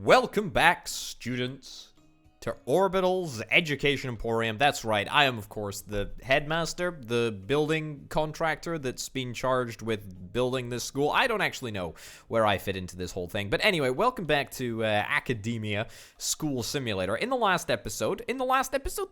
Welcome back, students, to Orbital's Education Emporium. That's right, I am, of course, the headmaster, the building contractor that's been charged with building this school. I don't actually know where I fit into this whole thing. But anyway, welcome back to Academia School Simulator. In the last episode,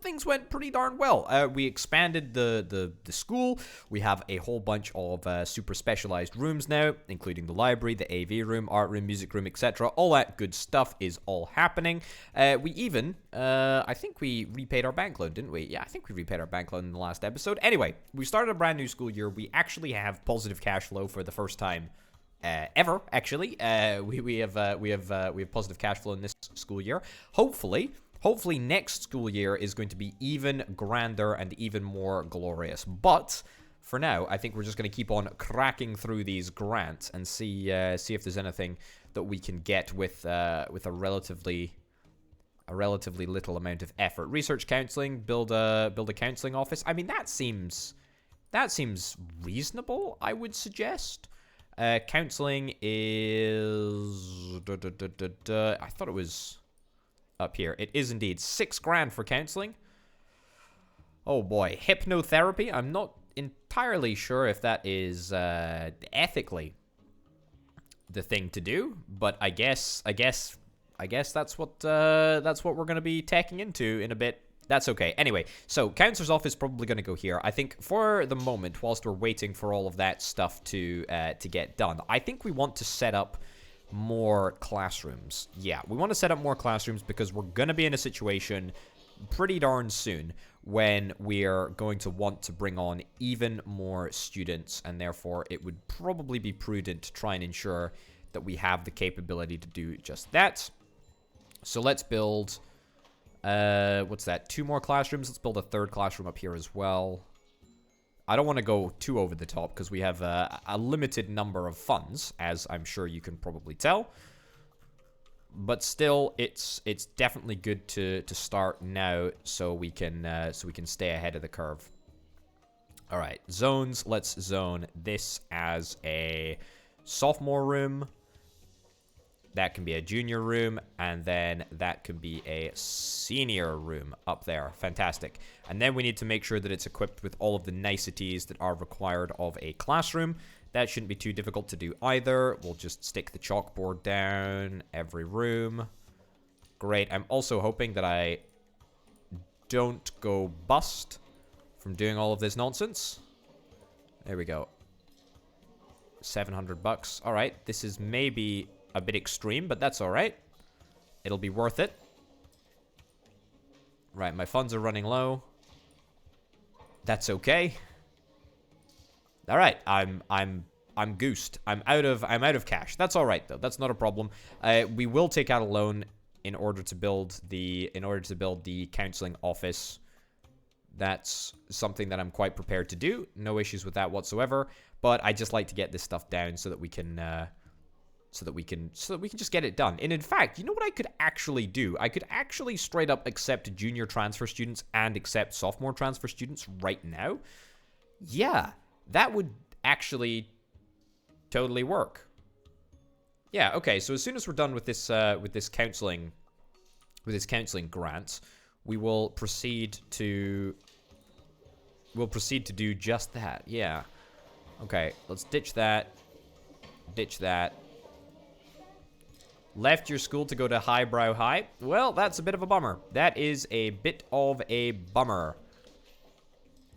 things went pretty darn well. We expanded the school. We have a whole bunch of super specialized rooms now, including the library, the AV room, art room, music room, etc. All that good stuff is all happening. We even... I think we repaid our bank loan, didn't we? Yeah, I think we repaid our bank loan in the last episode. Anyway, we started a brand new school year. We actually have positive cash flow for the first time ever. Actually, we have positive cash flow in this school year. Hopefully next school year is going to be even grander and even more glorious. But for now, I think we're just going to keep on cracking through these grants and see if there's anything that we can get with a relatively little amount of effort. Research counseling, build a counseling office. I mean, that seems reasonable, I would suggest. Counseling is I thought it was up here. It is indeed $6,000 for counseling. Oh boy, hypnotherapy. I'm not entirely sure if that is ethically the thing to do, but I guess that's what we're going to be taking into in a bit. That's okay. Anyway, so counselor's office is probably going to go here. I think for the moment, whilst we're waiting for all of that stuff to get done, I think we want to set up more classrooms. Yeah, we want to set up more classrooms because we're going to be in a situation pretty darn soon when we're going to want to bring on even more students, and therefore it would probably be prudent to try and ensure that we have the capability to do just that. So let's build, what's that, 2 more classrooms. Let's build a 3rd classroom up here as well. I don't want to go too over the top because we have a limited number of funds, as I'm sure you can probably tell. But still, it's definitely good to start now so we can stay ahead of the curve. All right, zones. Let's zone this as a sophomore room. That can be a junior room, and then that can be a senior room up there. Fantastic. And then we need to make sure that it's equipped with all of the niceties that are required of a classroom. That shouldn't be too difficult to do either. We'll just stick the chalkboard down every room. Great. I'm also hoping that I don't go bust from doing all of this nonsense. There we go. $700. All right. This is maybe a bit extreme, but that's all right. It'll be worth it. Right, my funds are running low. That's okay. All right, I'm goosed. I'm out of cash. That's all right though. That's not a problem. We will take out a loan in order to build the counseling office. That's something that I'm quite prepared to do. No issues with that whatsoever. But I just like to get this stuff down so that we can just get it done. And in fact, you know what I could actually do? I could actually straight up accept junior transfer students and accept sophomore transfer students right now. Yeah, that would actually totally work. Yeah, okay. So as soon as we're done with this counseling grant, we will proceed to do just that. Yeah. Okay, let's ditch that. Ditch that. Left your school to go to highbrow high? Well, that's a bit of a bummer. That is a bit of a bummer.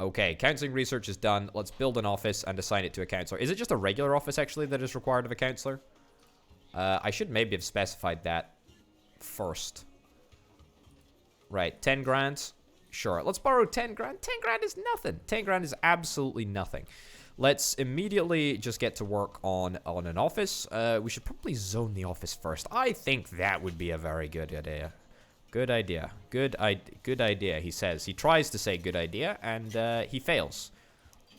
Okay, counseling research is done. Let's build an office and assign it to a counselor. Is it just a regular office, actually, that is required of a counselor? I should maybe have specified that first. Right, 10 grand? Sure, let's borrow 10 grand. 10 grand is nothing. 10 grand is absolutely nothing. Let's immediately just get to work on an office. We should probably zone the office first. I think that would be a very good idea. Good idea. Good idea, he says. He tries to say good idea, and he fails.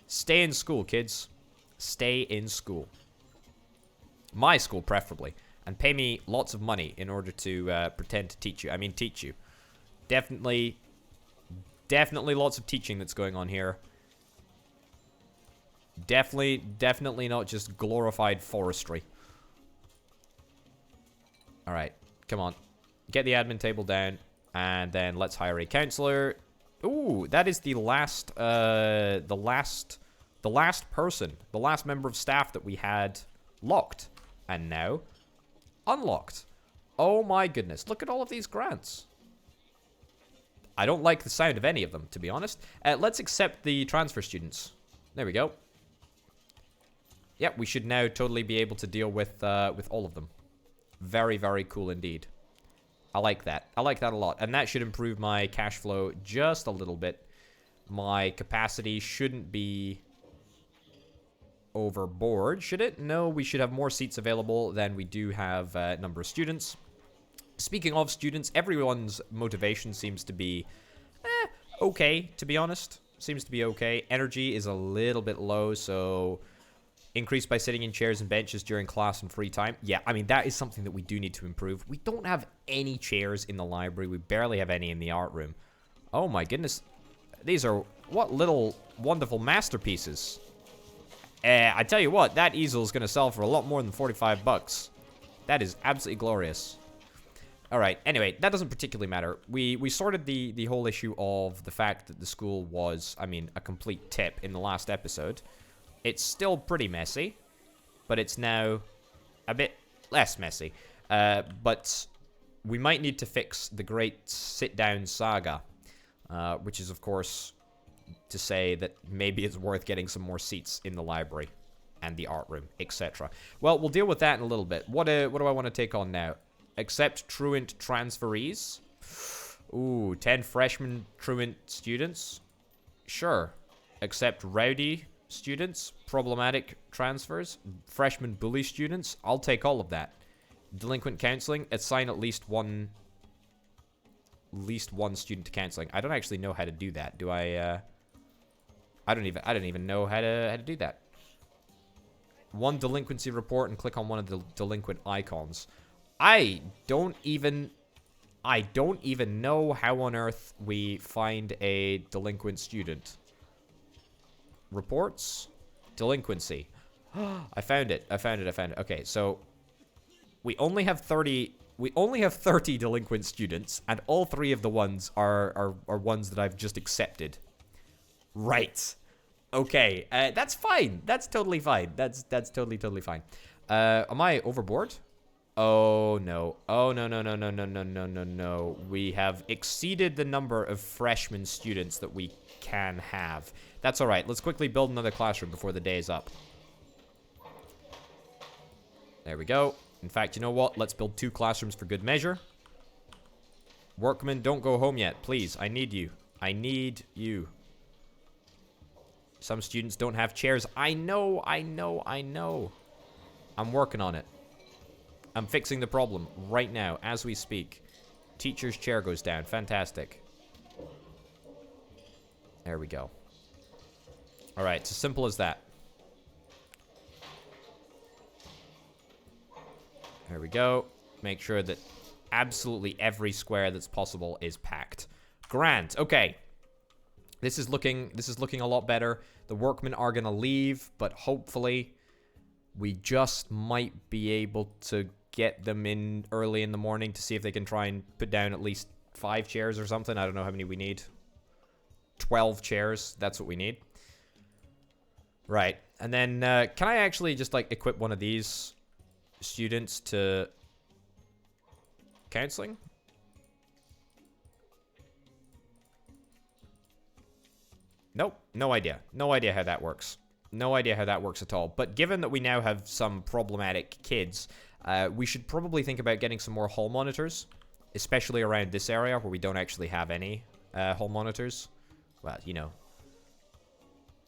Stay in school, kids. Stay in school. My school, preferably. And pay me lots of money in order to pretend to teach you. I mean, teach you. Definitely lots of teaching that's going on here. Definitely not just glorified forestry. Alright. Come on. Get the admin table down. And then let's hire a counselor. Ooh, that is the last person, the last member of staff that we had locked. And now, unlocked. Oh my goodness. Look at all of these grants. I don't like the sound of any of them, to be honest. Let's accept the transfer students. There we go. Yep, we should now totally be able to deal with all of them. Very, very cool indeed. I like that. I like that a lot. And that should improve my cash flow just a little bit. My capacity shouldn't be overboard, should it? No, we should have more seats available than we do have number of students. Speaking of students, everyone's motivation seems to be okay, to be honest. Seems to be okay. Energy is a little bit low, so increased by sitting in chairs and benches during class and free time. Yeah, I mean, that is something that we do need to improve. We don't have any chairs in the library. We barely have any in the art room. Oh my goodness. These are what little wonderful masterpieces. I tell you what, that easel is going to sell for a lot more than 45 bucks. That is absolutely glorious. Alright, anyway, that doesn't particularly matter. We sorted the whole issue of the fact that the school was, I mean, a complete tip in the last episode. It's still pretty messy, but it's now a bit less messy. But we might need to fix the great sit-down saga, which is, of course, to say that maybe it's worth getting some more seats in the library and the art room, etc. Well, we'll deal with that in a little bit. What do I want to take on now? Accept truant transferees. Ooh, 10 freshman truant students. Sure. Accept rowdy students. Problematic transfers. Freshman bully students. I'll take all of that. Delinquent counseling. Assign at least one student to counseling. I don't actually know how to do that. Do I? I don't even know how to do that. One delinquency report and click on one of the delinquent icons. I don't even know how on earth we find a delinquent student. Reports? Delinquency. I found it. Okay, so we only have 30 delinquent students, and all 3 of the ones are ones that I've just accepted. Right. Okay, that's fine. That's totally fine. That's totally fine. Am I overboard? Oh, no. Oh, no. We have exceeded the number of freshman students that we can have. That's all right. Let's quickly build another classroom before the day is up. There we go. In fact, you know what? Let's build 2 classrooms for good measure. Workmen, don't go home yet. Please, I need you. I need you. Some students don't have chairs. I know. I'm working on it. I'm fixing the problem right now, as we speak. Teacher's chair goes down. Fantastic. There we go. Alright, it's as simple as that. There we go. Make sure that absolutely every square that's possible is packed. Grand. Okay. This is looking a lot better. The workmen are going to leave, but hopefully we just might be able to get them in early in the morning to see if they can try and put down at least 5 chairs or something. I don't know how many we need. 12 chairs. That's what we need. Right. And then, can I actually just, like, equip one of these students to counseling? Nope. No idea. No idea how that works. No idea how that works at all. But given that we now have some problematic kids, we should probably think about getting some more hall monitors, especially around this area where we don't actually have any hall monitors. Well, you know.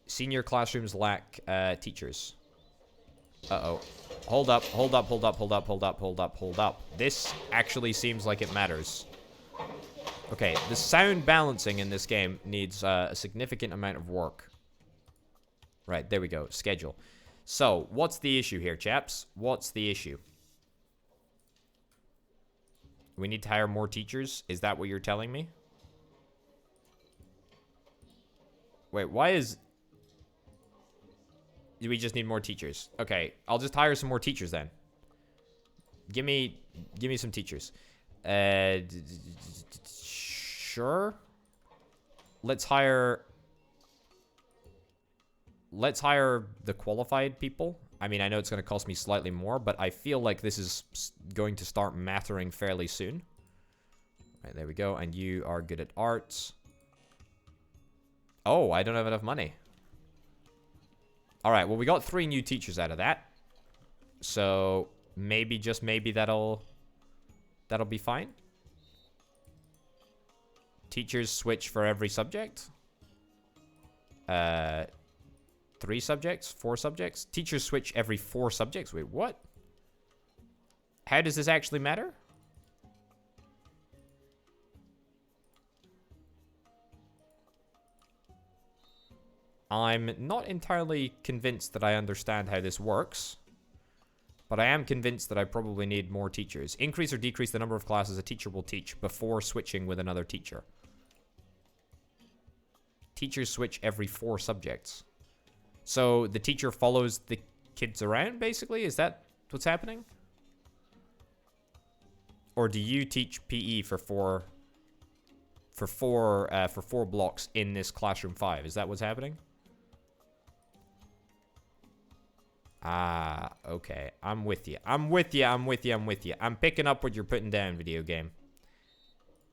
Senior classrooms lack teachers. Uh-oh. Hold up. This actually seems like it matters. Okay, the sound balancing in this game needs a significant amount of work. Right, there we go. Schedule. So, what's the issue here, chaps? What's the issue? We need to hire more teachers? Is that what you're telling me? Wait, why is... Do we just need more teachers? Okay, I'll just hire some more teachers then. Give me some teachers. Sure. Let's hire the qualified people. I mean, I know it's going to cost me slightly more, but I feel like this is going to start mattering fairly soon. Right, there we go. And you are good at arts. Oh, I don't have enough money. All right, well, we got 3 new teachers out of that. So maybe, just maybe, that'll be fine. Teachers switch for every subject. 3 subjects? 4 subjects? Teachers switch every 4 subjects? Wait, what? How does this actually matter? I'm not entirely convinced that I understand how this works, but I am convinced that I probably need more teachers. Increase or decrease the number of classes a teacher will teach before switching with another teacher. Teachers switch every 4 subjects. So the teacher follows the kids around, basically? Is that what's happening? Or do you teach PE for 4 blocks in this classroom 5? Is that what's happening? Ah, okay. I'm with you. I'm picking up what you're putting down, video game.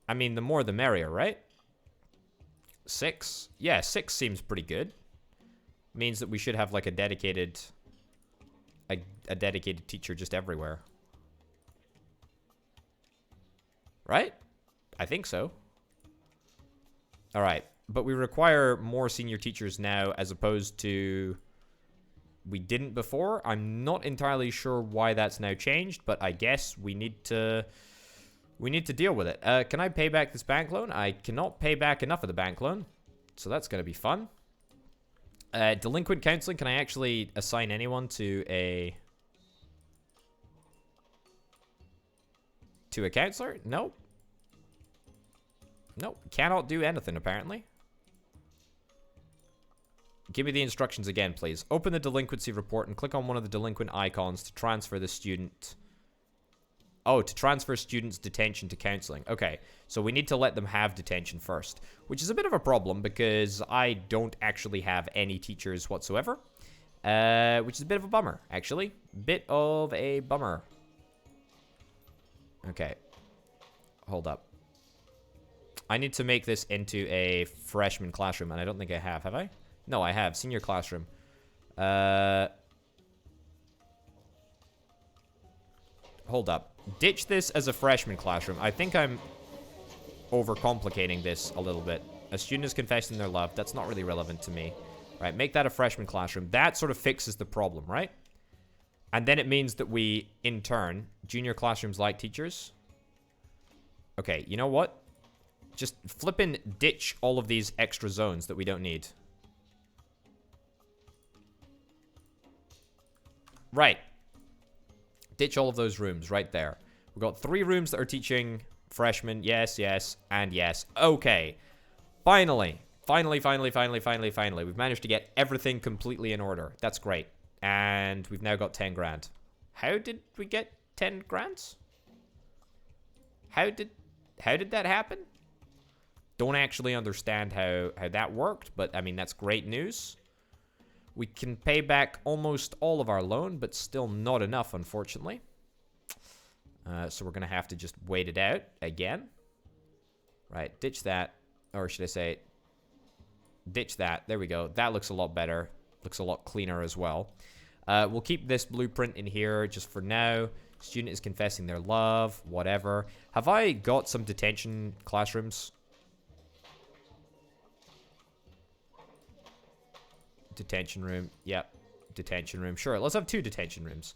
I mean, the more the merrier, right? 6? Yeah, 6 seems pretty good. Means that we should have like a dedicated teacher just everywhere. Right? I think so. All right. But we require more senior teachers now as opposed to we didn't before. I'm not entirely sure why that's now changed, but I guess we need to deal with it. Can I pay back this bank loan? I cannot pay back enough of the bank loan, so that's going to be fun. Delinquent counseling, can I actually assign anyone to a counselor? Nope. Nope, cannot do anything apparently. Give me the instructions again, please. Open the delinquency report and click on one of the delinquent icons to transfer the student. Oh, to transfer students' detention to counseling. Okay, so we need to let them have detention first, which is a bit of a problem because I don't actually have any teachers whatsoever, which is a bit of a bummer, actually. Bit of a bummer. Okay, hold up. I need to make this into a freshman classroom, and I don't think I have I? No, I have. Senior classroom. Hold up. Ditch this as a freshman classroom. I think I'm overcomplicating this a little bit. A student is confessing their love. That's not really relevant to me. Right, make that a freshman classroom. That sort of fixes the problem, right? And then it means that we, in turn, junior classrooms like teachers. Okay, you know what? Just flippin' ditch all of these extra zones that we don't need. Right. Ditch all of those rooms right there. We've got 3 rooms that are teaching freshmen. Yes, yes, and yes. Okay. Finally. Finally. We've managed to get everything completely in order. That's great. And we've now got 10 grand. How did we get 10 grand? How did that happen? Don't actually understand how that worked, but I mean, that's great news. We can pay back almost all of our loan, but still not enough, unfortunately. So we're going to have to just wait it out again. Right, ditch that. Or should I say, ditch that. There we go. That looks a lot better. Looks a lot cleaner as well. We'll keep this blueprint in here just for now. Student is confessing their love, whatever. Have I got some detention classrooms? Detention room. Yep. Detention room. Sure, let's have 2 detention rooms.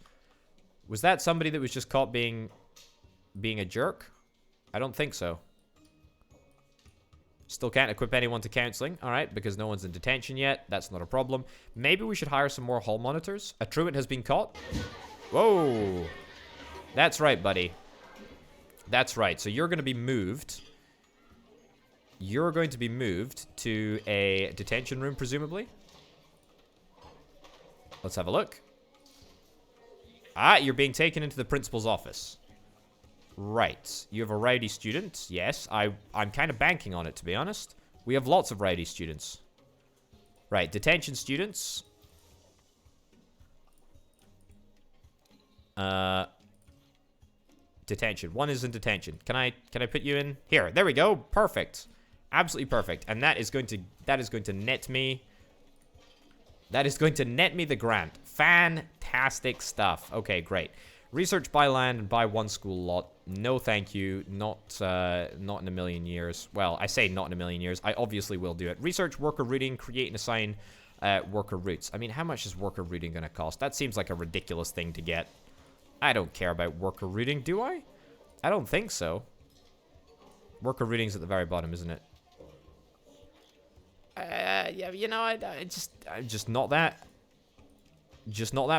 Was that somebody that was just caught being a jerk? I don't think so. Still can't equip anyone to counseling. Alright, because no one's in detention yet. That's not a problem. Maybe we should hire some more hall monitors. A truant has been caught. Whoa. That's right, buddy. That's right. So you're going to be moved. You're going to be moved to a detention room, presumably. Let's have a look. Ah, you're being taken into the principal's office. Right. You have a rowdy student. Yes, I'm kind of banking on it, to be honest. We have lots of rowdy students. Right, detention students. Detention. One is in detention. Can I put you in? Here. There we go. Perfect. Absolutely perfect. And that is going to net me. That is going to net me the grant. Fantastic stuff. Okay, great. Research buy land and buy one school lot. No, thank you. Not in a million years. Well, I say not in a million years. I obviously will do it. Research worker routing. Create and assign worker routes. I mean, how much is worker routing going to cost? That seems like a ridiculous thing to get. I don't care about worker routing, do I? I don't think so. Worker routing's at the very bottom, isn't it? Yeah, you know, I'm just not that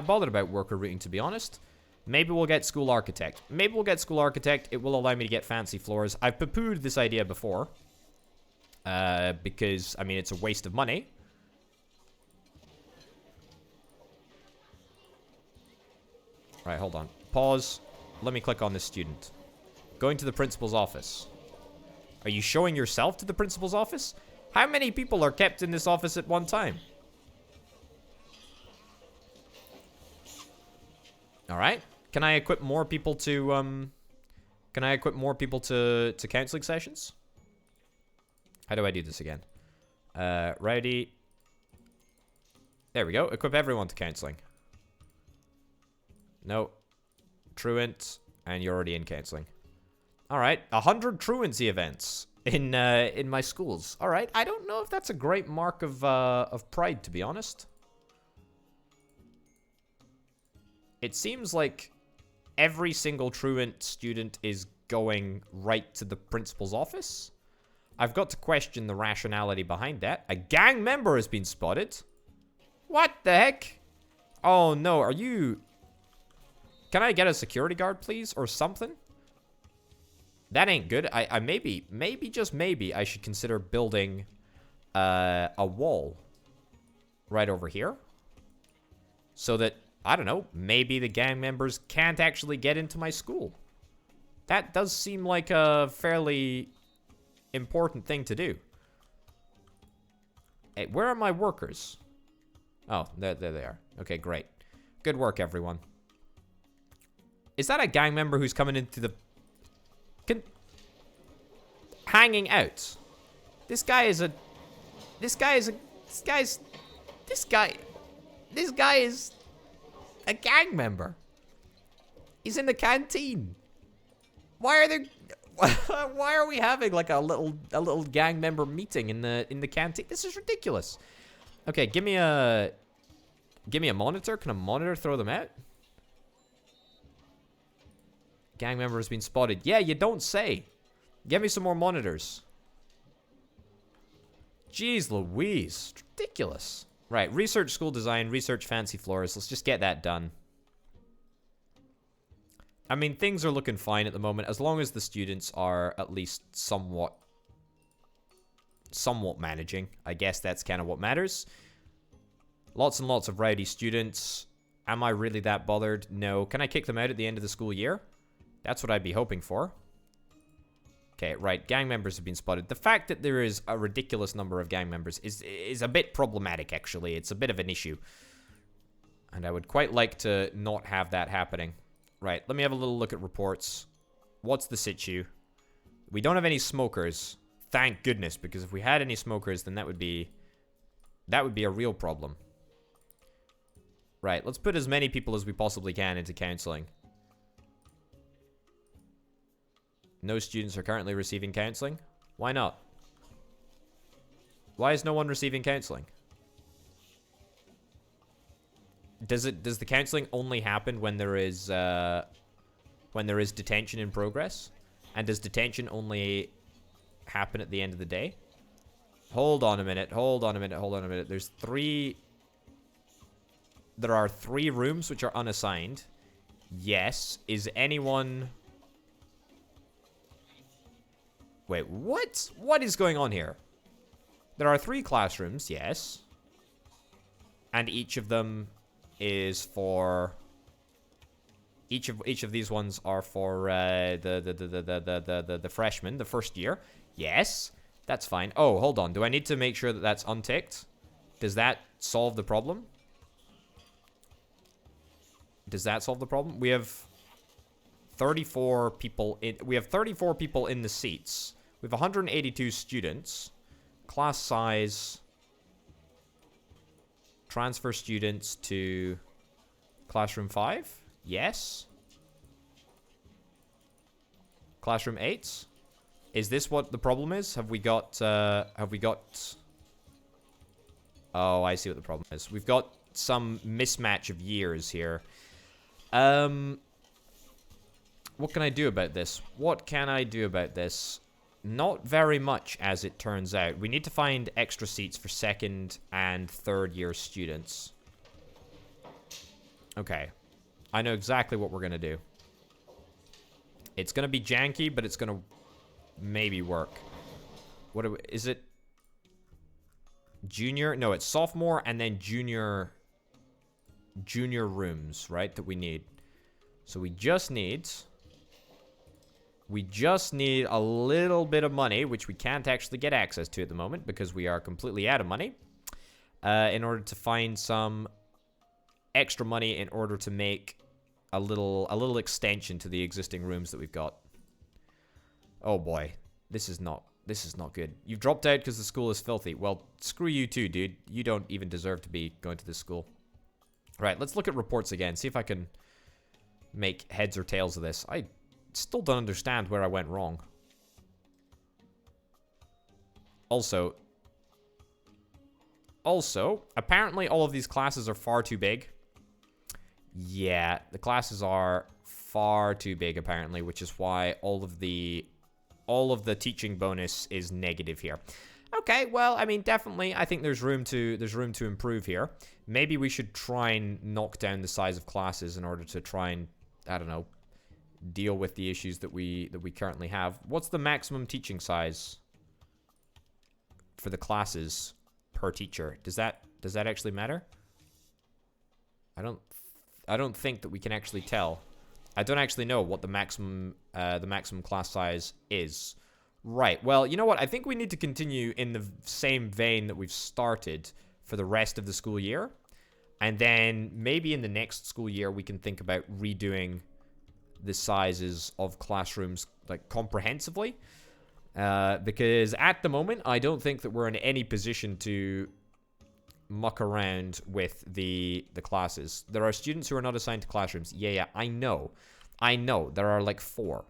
bothered about worker routing, to be honest. Maybe we'll get school architect. Maybe we'll get school architect. It will allow me to get fancy floors. I've poo-pooed this idea before. Because, I mean, it's a waste of money. Right, hold on. Pause. Let me click on this student. Going to the principal's office. Are you showing yourself to the principal's office? How many people are kept in this office at one time? Alright. Can I equip more people to, counseling sessions? How do I do this again? Rowdy. There we go. Equip everyone to counseling. No. Truant. And you're already in counseling. Alright. 100 truancy events in my schools. Alright. I don't know if that's a great mark of pride, to be honest. It seems like every single truant student is going right to the principal's office. I've got to question the rationality behind that. A gang member has been spotted. What the heck? Oh no, are you... Can I get a security guard, please? Or something? That ain't good. I maybe, just maybe, I should consider building a wall right over here. So that, I don't know, maybe the gang members can't actually get into my school. That does seem like a fairly important thing to do. Hey, where are my workers? Oh, there they are. Okay, great. Good work, everyone. Is that a gang member who's coming into the... hanging out? This guy is a gang member. He's in the canteen. Why are we having like a little gang member meeting in the canteen? This is ridiculous. Okay, give me a monitor. Can a monitor throw them out? Gang member has been spotted. Yeah, you don't say. Give me some more monitors. Jeez Louise. Ridiculous. Right, research school design, research fancy floors. Let's just get that done. I mean, things are looking fine at the moment, as long as the students are at least somewhat managing. I guess that's kind of what matters. Lots and lots of rowdy students. Am I really that bothered? No. Can I kick them out at the end of the school year? That's what I'd be hoping for. Okay, right. Gang members have been spotted. The fact that there is a ridiculous number of gang members is a bit problematic, actually. It's a bit of an issue. And I would quite like to not have that happening. Right, let me have a little look at reports. What's the situ? We don't have any smokers. Thank goodness, because if we had any smokers, then that would be a real problem. Right, let's put as many people as we possibly can into counseling. No students are currently receiving counseling. Why not? Why is no one receiving counseling? Does the counseling only happen when there is detention in progress? And does detention only happen at the end of the day? Hold on a minute. There are 3 rooms which are unassigned. Yes. Is anyone... Wait, what? What is going on here? There are 3 classrooms, yes. And each of them is for Each of these ones are for the freshmen, the first year. Yes, that's fine. Oh, hold on. Do I need to make sure that that's unticked? Does that solve the problem? Does that solve the problem? We have 34 people in. We have 34 people in the seats. We have 182 students. Class size. Transfer students to classroom 5. Yes. Classroom 8. Is this what the problem is? Have we got... Oh, I see what the problem is. We've got some mismatch of years here. What can I do about this? What can I do about this? Not very much, as it turns out. We need to find extra seats for second and third year students. Okay. I know exactly what we're going to do. It's going to be janky, but it's going to maybe work. What is it? Junior? No, it's sophomore and then junior rooms, right? That we need. So we just need a little bit of money, which we can't actually get access to at the moment because we are completely out of money. In order to find some extra money in order to make a little extension to the existing rooms that we've got. Oh boy, this is not good. You've dropped out because the school is filthy. Well, screw you too, dude. You don't even deserve to be going to this school. Right, let's look at reports again. See if I can make heads or tails of this. I still don't understand where I went wrong. Also, apparently all of these classes are far too big. Yeah, the classes are far too big apparently, which is why all of the teaching bonus is negative here. Okay, well, I mean, definitely, I think there's room to improve here. Maybe we should try and knock down the size of classes in order to try and, I don't know, deal with the issues that we currently have. What's the maximum teaching size for the classes per teacher? Does that actually matter? I don't think that we can actually tell. I don't actually know what the maximum class size is. Right. Well, you know what? I think we need to continue in the same vein that we've started for the rest of the school year. And then maybe in the next school year, we can think about redoing the sizes of classrooms like comprehensively. Because at the moment, I don't think that we're in any position to muck around with the classes. There are students who are not assigned to classrooms. Yeah, I know. There are like 4.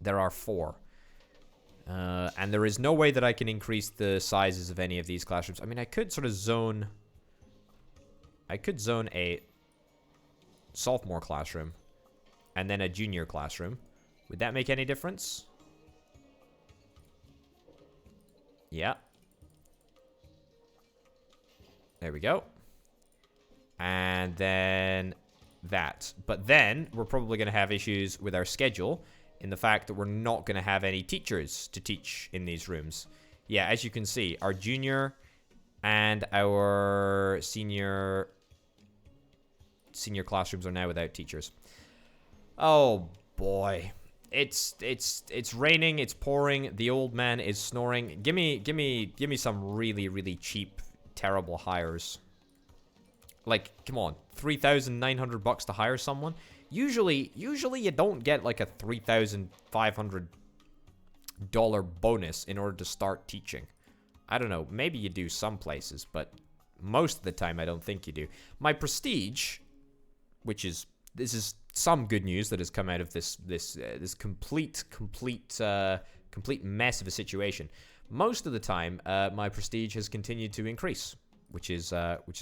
There are 4. And there is no way that I can increase the sizes of any of these classrooms. I mean, I could sort of zone a sophomore classroom and then a junior classroom. Would that make any difference? Yeah. There we go. And then that. But then we're probably going to have issues with our schedule in the fact that we're not going to have any teachers to teach in these rooms. Yeah, as you can see, our junior and our senior classrooms are now without teachers. Oh boy. It's raining, it's pouring, the old man is snoring. Give me some really, really cheap, terrible hires. Like, come on, $3,900 to hire someone? Usually you don't get like a $3,500 bonus in order to start teaching. I don't know, maybe you do some places, but most of the time I don't think you do. My prestige, this is some good news that has come out of this complete mess of a situation. Most of the time, my prestige has continued to increase, which is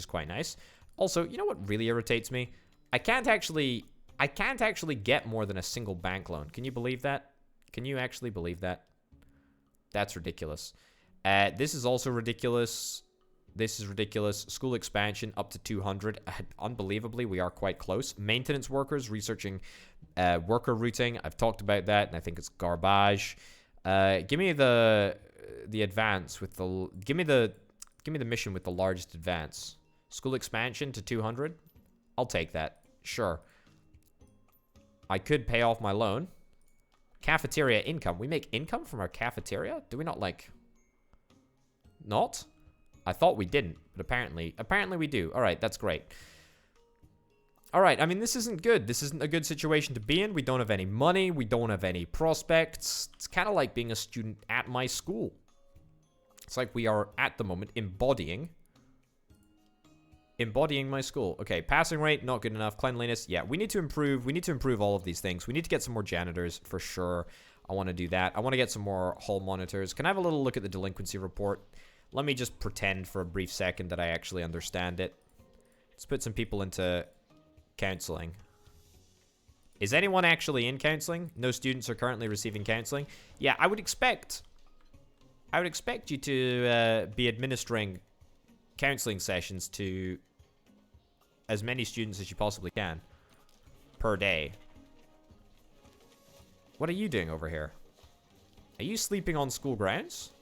quite nice. Also, you know what really irritates me? I can't actually get more than a single bank loan. Can you believe that? Can you actually believe that? That's ridiculous. This is also ridiculous. This is ridiculous. School expansion up to 200. Unbelievably, we are quite close. Maintenance workers researching worker routing. I've talked about that, and I think it's garbage. Give me the advance with the give me the mission with the largest advance. School expansion to 200. I'll take that. Sure. I could pay off my loan. Cafeteria income. We make income from our cafeteria? Do we not, like... Not? I thought we didn't, but apparently we do. Alright, that's great. Alright, I mean, this isn't good. This isn't a good situation to be in. We don't have any money. We don't have any prospects. It's kind of like being a student at my school. It's like we are, at the moment, embodying my school. Okay, passing rate, not good enough. Cleanliness, yeah, we need to improve. We need to improve all of these things. We need to get some more janitors, for sure. I want to do that. I want to get some more hall monitors. Can I have a little look at the delinquency report? Let me just pretend for a brief second that I actually understand it. Let's put some people into counseling. Is anyone actually in counseling? No students are currently receiving counseling. Yeah, I would expect you to be administering counseling sessions to as many students as you possibly can per day. What are you doing over here? Are you sleeping on school grounds?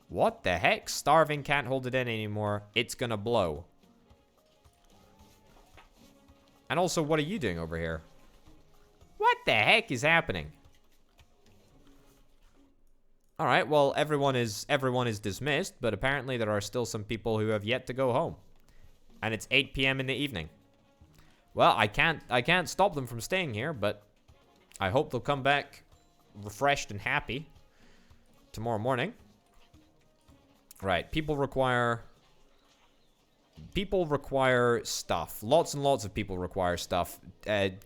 What the heck? Starving, can't hold it in anymore. It's gonna blow. And also, what are you doing over here? What the heck is happening? Alright, well, everyone is dismissed, but apparently there are still some people who have yet to go home. And it's 8 p.m. in the evening. Well, I can't stop them from staying here, but I hope they'll come back refreshed and happy tomorrow morning. Right, people require stuff. Lots and lots of people require stuff.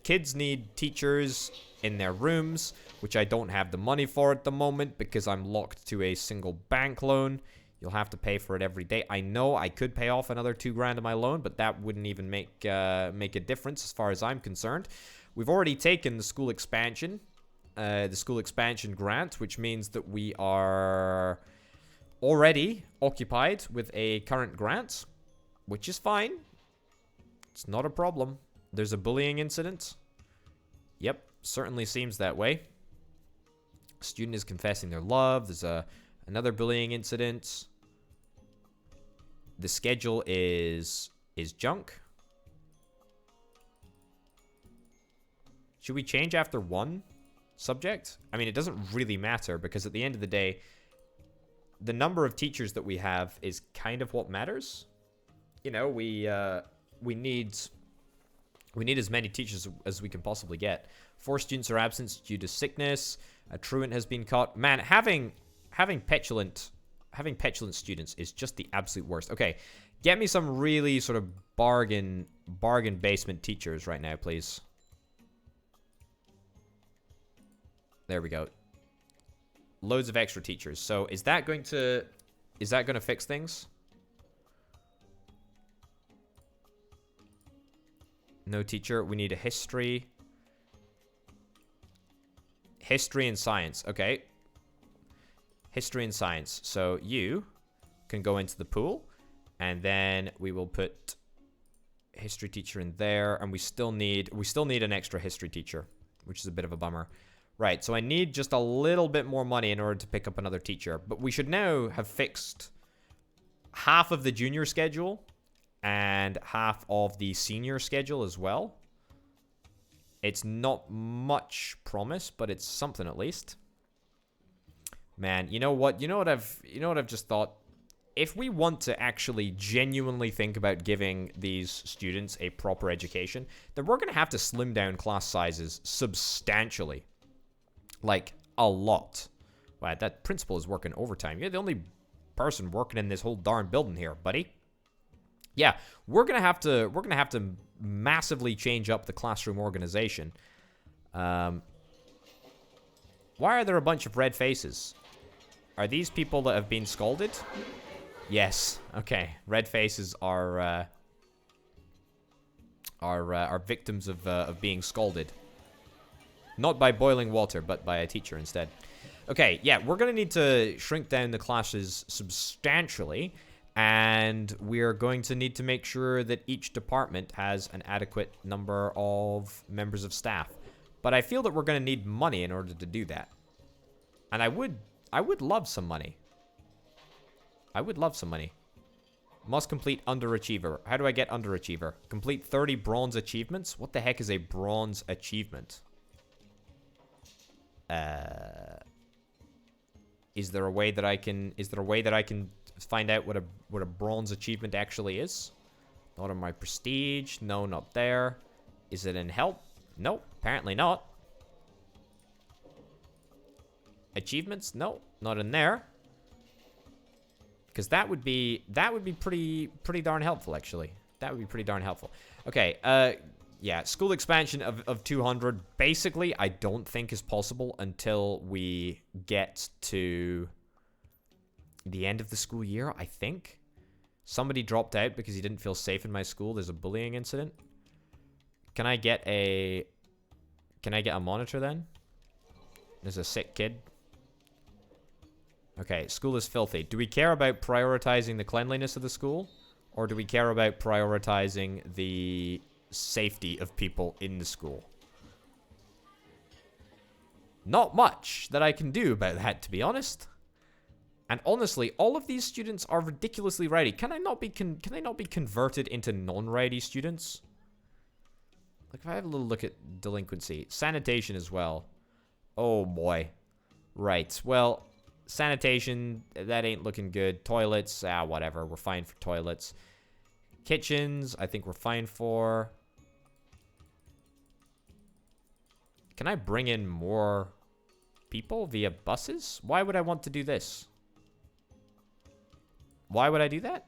Kids need teachers in their rooms, which I don't have the money for at the moment because I'm locked to a single bank loan. You'll have to pay for it every day. I know I could pay off another $2,000 of my loan, but that wouldn't even make a difference as far as I'm concerned. We've already taken the school expansion grant, which means that we are already occupied with a current grant, which is fine. It's not a problem. There's a bullying incident. Yep, certainly seems that way. Student is confessing their love. There's another bullying incident. The schedule is junk. Should we change after one subject? I mean, it doesn't really matter because at the end of the day, the number of teachers that we have is kind of what matters. You know, we need as many teachers as we can possibly get. 4 students are absent due to sickness. A truant has been caught. Man, having petulant students is just the absolute worst. Okay, get me some really sort of bargain basement teachers right now, please. There we go. Loads of extra teachers. So is that going to fix things? No teacher. We need a history. History and science. Okay. History and science. So you can go into the pool. And then we will put history teacher in there. And we still need an extra history teacher, which is a bit of a bummer. Right, so I need just a little bit more money in order to pick up another teacher. But we should now have fixed half of the junior schedule and half of the senior schedule as well. It's not much promise, but it's something at least. Man, you know what? You know what I've just thought? If we want to actually genuinely think about giving these students a proper education, then we're going to have to slim down class sizes substantially. Like, a lot. Wow, that principal is working overtime. You're the only person working in this whole darn building here, buddy. Yeah, we're gonna have to massively change up the classroom organization. Why are there a bunch of red faces? Are these people that have been scalded? Yes. Okay. Red faces are victims of being scalded. Not by boiling water, but by a teacher instead. Okay, yeah, we're going to need to shrink down the classes substantially, and we're going to need to make sure that each department has an adequate number of members of staff. But I feel that we're going to need money in order to do that. And I would love some money. I would love some money. Must complete underachiever. How do I get underachiever? Complete 30 bronze achievements? What the heck is a bronze achievement? Is there a way that I can find out what a bronze achievement actually is? Not in my prestige. No, not there. Is it in help? Nope, apparently not. Achievements? No, not in there. Because that would be pretty darn helpful, actually. That would be pretty darn helpful. Okay, yeah, school expansion of 200, basically, I don't think is possible until we get to the end of the school year, I think. Somebody dropped out because he didn't feel safe in my school. There's a bullying incident. Can I get a monitor then? There's a sick kid. Okay, school is filthy. Do we care about prioritizing the cleanliness of the school? Or do we care about prioritizing the safety of people in the school? Not much that I can do about that, to be honest. And honestly, all of these students are ridiculously rowdy. Can they not be converted into non-rowdy students? Like, if I have a little look at delinquency. Sanitation as well. Oh, boy. Right, well, sanitation, that ain't looking good. Toilets, whatever. We're fine for toilets. Kitchens, I think we're fine for. Can I bring in more people via buses? Why would I want to do this? Why would I do that?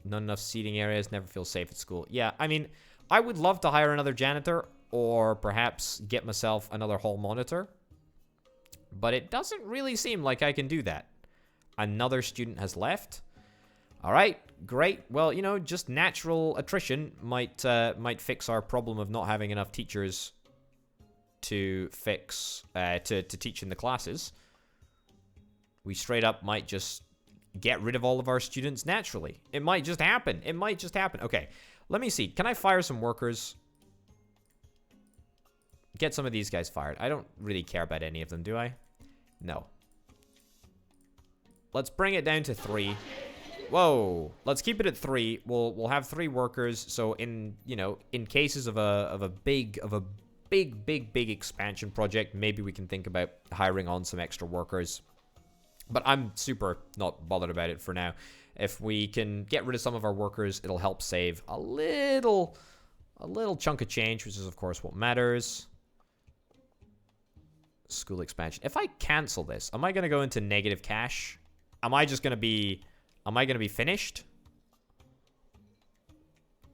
Not enough seating areas, never feel safe at school. Yeah, I mean, I would love to hire another janitor or perhaps get myself another hall monitor. But it doesn't really seem like I can do that. Another student has left. All right, great. Well, you know, just natural attrition might fix our problem of not having enough teachers to teach in the classes. We straight up might just get rid of all of our students naturally. It might just happen. It might just happen. Okay, let me see. Can I fire some workers? Get some of these guys fired. I don't really care about any of them, do I? No. Let's bring it down to 3. Whoa. Let's keep it at 3. We'll have 3 workers. So in cases of a big expansion project, maybe we can think about hiring on some extra workers. But I'm super not bothered about it for now. If we can get rid of some of our workers, it'll help save a little chunk of change, which is of course what matters. School expansion. If I cancel this, am I going to go into negative cash? Am I going to be finished?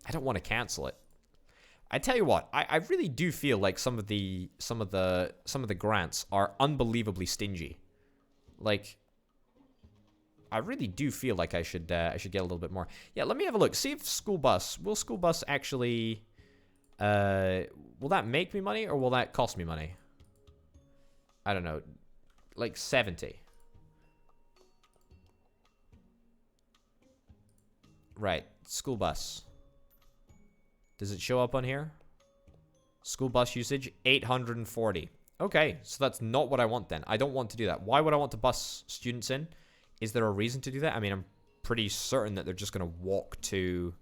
I don't want to cancel it. I tell you what, I really do feel like some of the grants are unbelievably stingy. Like, I really do feel like I should get a little bit more. Yeah, let me have a look. See if school bus actually will that make me money or will that cost me money? I don't know, like 70. Right, school bus. Does it show up on here? School bus usage, 840. Okay, so that's not what I want then. I don't want to do that. Why would I want to bus students in? Is there a reason to do that? I mean, I'm pretty certain that they're just going to walk to...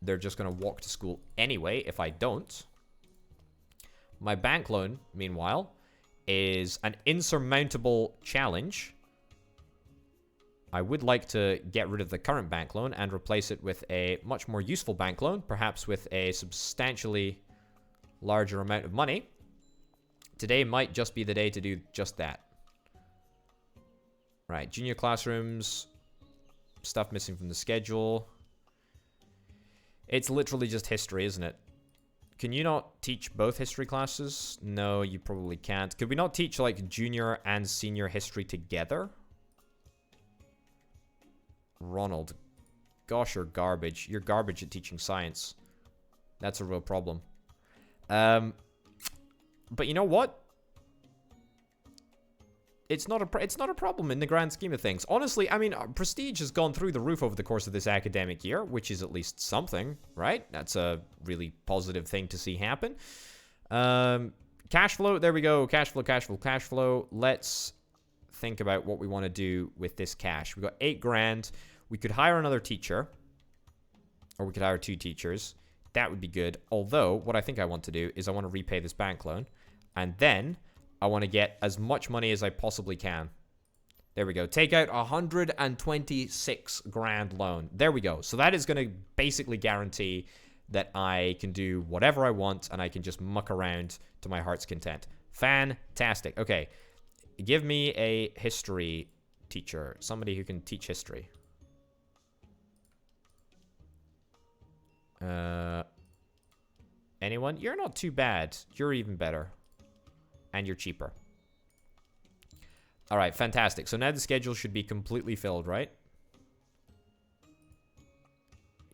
They're just going to walk to school anyway if I don't. My bank loan, meanwhile, is an insurmountable challenge. I would like to get rid of the current bank loan and replace it with a much more useful bank loan, perhaps with a substantially larger amount of money. Today might just be the day to do just that. Right, junior classrooms, stuff missing from the schedule. It's literally just history, isn't it? Can you not teach both history classes? No, you probably can't. Could we not teach, like, junior and senior history together? Ronald. Gosh, you're garbage. You're garbage at teaching science. That's a real problem. But you know what? It's not a problem in the grand scheme of things. Honestly, I mean, prestige has gone through the roof over the course of this academic year, which is at least something, right? That's a really positive thing to see happen. Cash flow, there we go. Cash flow. Let's think about what we want to do with this cash. We got 8 grand. We could hire another teacher. Or we could hire 2 teachers. That would be good. Although, what I think I want to do is I want to repay this bank loan. And then, I want to get as much money as I possibly can. There we go. Take out 126 grand loan. There we go. So that is going to basically guarantee that I can do whatever I want and I can just muck around to my heart's content. Fantastic. Okay. Give me a history teacher. Somebody who can teach history. Anyone? You're not too bad. You're even better. And you're cheaper. Alright, fantastic. So now the schedule should be completely filled, right?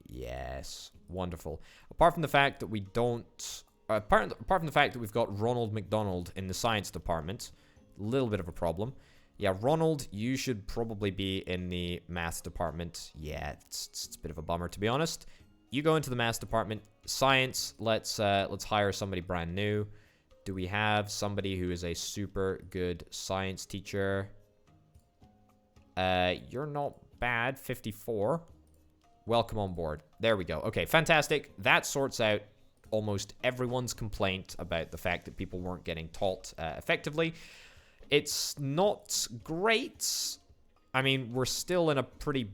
Yes. Wonderful. Apart from the fact that we don't... apart from the fact that we've got Ronald McDonald in the science department. A little bit of a problem. Yeah, Ronald, you should probably be in the math department. Yeah, it's a bit of a bummer, to be honest. You go into the math department. Science, let's hire somebody brand new. Do we have somebody who is a super good science teacher? You're not bad. 54. Welcome on board. There we go. Okay, fantastic. That sorts out almost everyone's complaint about the fact that people weren't getting taught effectively. It's not great. I mean, we're still in a pretty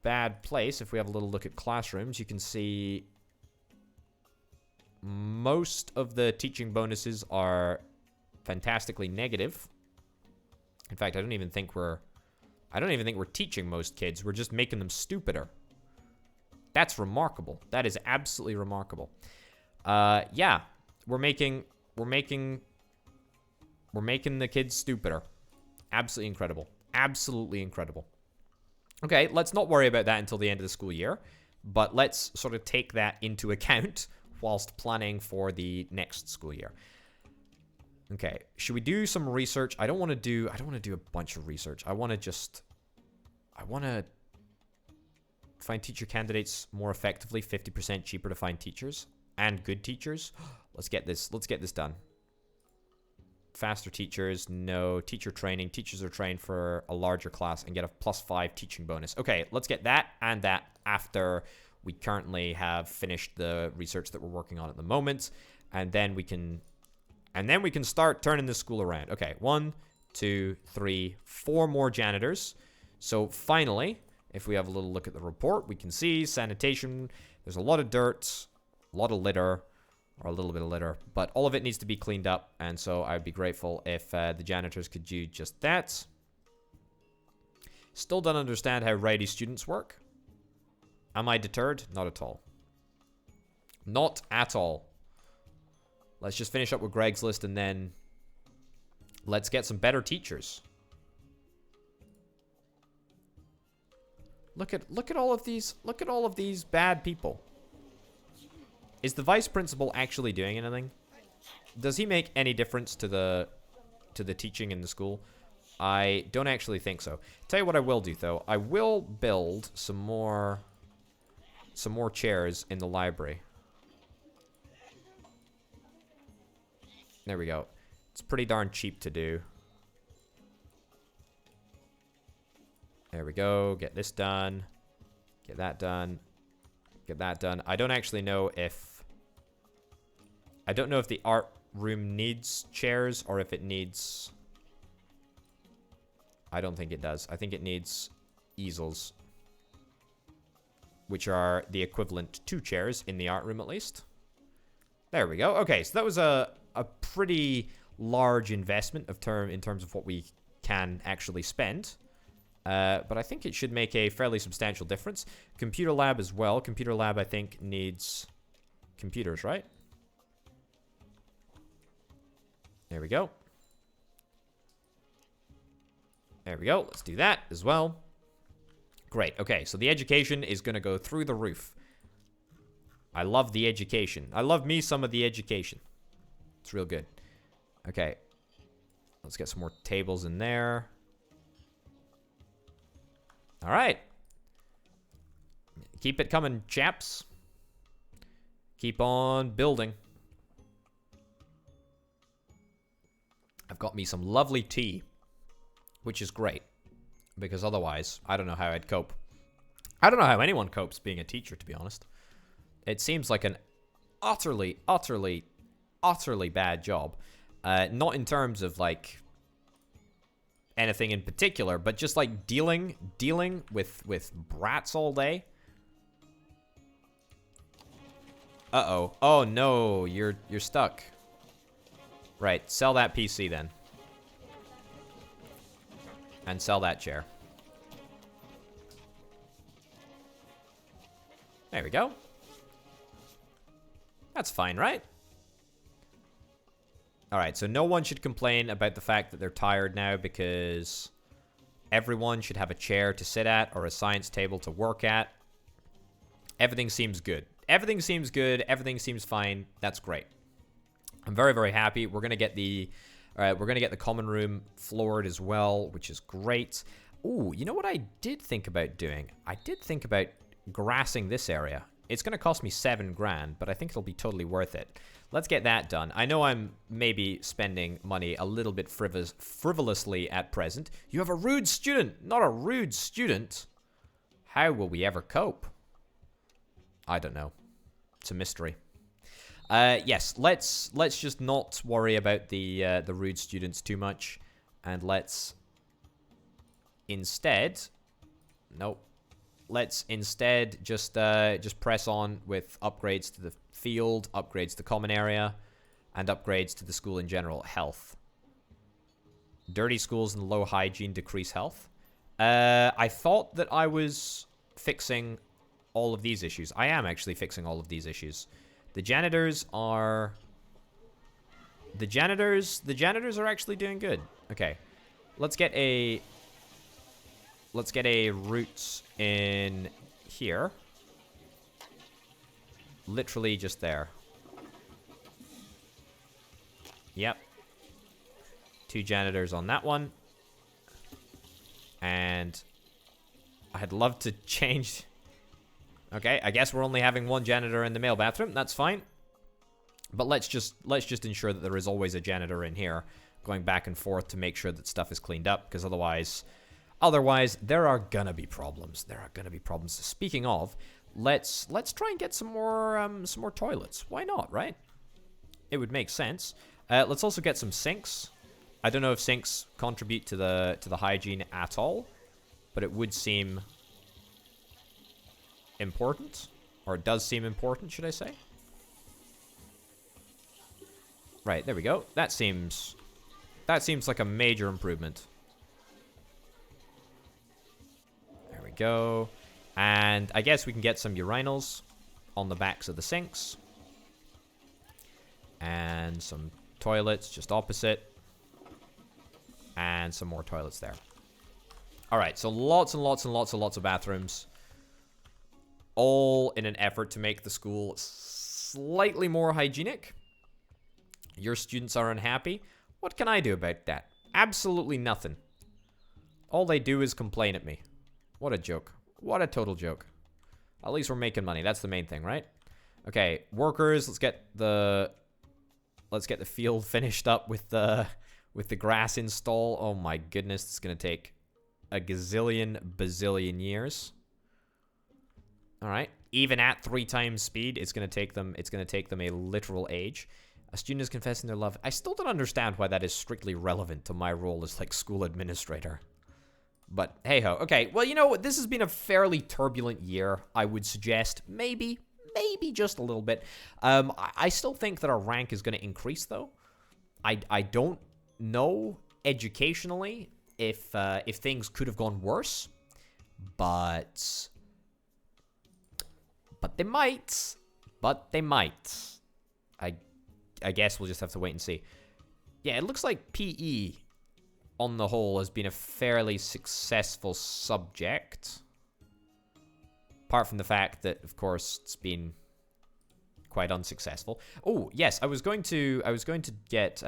bad place. If we have a little look at classrooms, you can see most of the teaching bonuses are fantastically negative. In fact, I don't even think we're teaching most kids. We're just making them stupider. That's remarkable. That is absolutely remarkable. Yeah, we're making the kids stupider. Absolutely incredible. Absolutely incredible. Okay, let's not worry about that until the end of the school year, but let's sort of take that into account whilst planning for the next school year. Okay, should we do some research? I don't want to do a bunch of research. I want to find teacher candidates more effectively, 50% cheaper to find teachers and good teachers. Let's get this done. Faster teachers, no. Teacher training. Teachers are trained for a larger class and get a +5 teaching bonus. Okay, let's get that and that after we currently have finished the research that we're working on at the moment. And then we can start turning this school around. Okay, 1, 2, 3, 4 more janitors. So finally, if we have a little look at the report, we can see sanitation. There's a lot of dirt, a lot of litter. Or a little bit of litter, but all of it needs to be cleaned up, and so I'd be grateful if the janitors could do just that. Still don't understand how rowdy students work. Am I deterred? Not at all. Not at all. Let's just finish up with Greg's list, and then let's get some better teachers. Look at all of these. Look at all of these bad people. Is the vice principal actually doing anything? Does he make any difference to the teaching in the school? I don't actually think so. Tell you what I will do though. I will build some more chairs in the library. There we go. It's pretty darn cheap to do. There we go. Get this done. Get that done. Get that done. I don't actually know if... I don't know if the art room needs chairs or if it needs... I don't think it does. I think it needs easels. Which are the equivalent to chairs in the art room at least. There we go. Okay, so that was a pretty large investment in terms of what we can actually spend. But I think it should make a fairly substantial difference. Computer lab as well. Computer lab, I think, needs computers, right? There we go. There we go. Let's do that as well. Great. Okay, so the education is going to go through the roof. I love the education. I love me some of the education. It's real good. Okay. Let's get some more tables in there. All right. Keep it coming, chaps. Keep on building. I've got me some lovely tea. which is great. Because otherwise, I don't know how I'd cope. I don't know how anyone copes being a teacher, to be honest. It seems like an utterly, utterly, utterly bad job. Not in terms of, like, anything in particular, but just, like, dealing with brats all day. Uh-oh. Oh, no. You're stuck. Right. Sell that PC, then. And sell that chair. There we go. That's fine, right? Alright, so no one should complain about the fact that they're tired now because everyone should have a chair to sit at or a science table to work at. Everything seems good. Everything seems good. Everything seems fine. That's great. I'm very, very happy. We're gonna get the common room floored as well, which is great. Ooh, you know what I did think about doing? I did think about grassing this area. It's gonna cost me 7 grand, but I think it'll be totally worth it. Let's get that done. I know I'm maybe spending money a little bit frivolously at present. You have a rude student, not a rude student. How will we ever cope? I don't know. It's a mystery. Yes, let's just not worry about the rude students too much, and let's instead, nope. Let's instead just press on with upgrades to the field, upgrades to the common area, and upgrades to the school in general. Health. Dirty schools and low hygiene decrease health. I thought that I was fixing all of these issues. I am actually fixing all of these issues. The janitors are actually doing good. Okay. Let's get a route in here. Literally just there. Yep. 2 janitors on that one. And I'd love to change. Okay, I guess we're only having 1 janitor in the male bathroom. That's fine. But let's just ensure that there is always a janitor in here going back and forth to make sure that stuff is cleaned up, because otherwise there are gonna be problems. There are gonna be problems. Speaking of, let's try and get some more toilets. Why not, right? It would make sense. Let's also get some sinks. I don't know if sinks contribute to the hygiene at all, but it would seem important, or it does seem important, should I say? Right, there we go. That seems like a major improvement. There we go. And I guess we can get some urinals on the backs of the sinks. And some toilets just opposite. And some more toilets there. Alright, so lots and lots and lots and lots of bathrooms. All in an effort to make the school slightly more hygienic. Your students are unhappy. What can I do about that? Absolutely nothing. All they do is complain at me. What a joke. What a total joke. At least we're making money. That's the main thing, right? Okay, workers, let's get the field finished up with the grass install. Oh my goodness, it's gonna take a gazillion bazillion years. All right, even at 3 times speed, it's gonna take them a literal age. A student is confessing their love. I still don't understand why that is strictly relevant to my role as like school administrator. But hey ho. Okay, well, you know, this has been a fairly turbulent year, I would suggest. Maybe just a little bit. I still think that our rank is going to increase, though. I don't know educationally if things could have gone worse, but they might. But they might. I guess we'll just have to wait and see. Yeah, it looks like PE on the whole has been a fairly successful subject. Apart from the fact that, of course, it's been quite unsuccessful. Oh, yes, I was going to get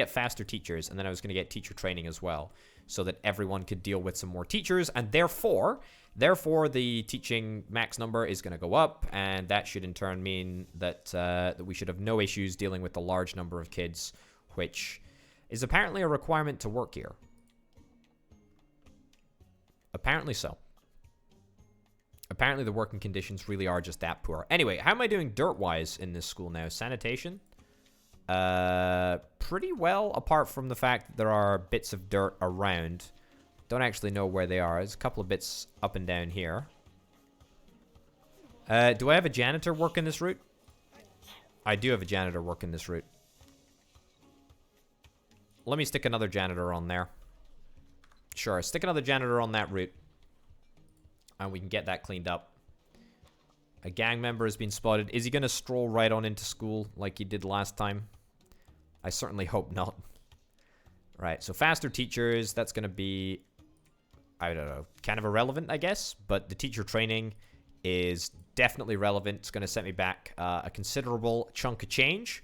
faster teachers, and then I was going to get teacher training as well, so that everyone could deal with some more teachers, and therefore the teaching max number is going to go up, and that should in turn mean that we should have no issues dealing with the large number of kids, which is apparently a requirement to work here. Apparently so. Apparently the working conditions really are just that poor. Anyway, how am I doing dirt-wise in this school now? Sanitation? Pretty well, apart from the fact that there are bits of dirt around. Don't actually know where they are. There's a couple of bits up and down here. Do I have a janitor working this route? I do have a janitor working this route. Let me stick another janitor on there. Sure, stick another janitor on that route. And we can get that cleaned up. A gang member has been spotted. Is he going to stroll right on into school like he did last time? I certainly hope not. Right, so faster teachers. That's going to be, I don't know, kind of irrelevant, I guess. But the teacher training is definitely relevant. It's going to set me back a considerable chunk of change.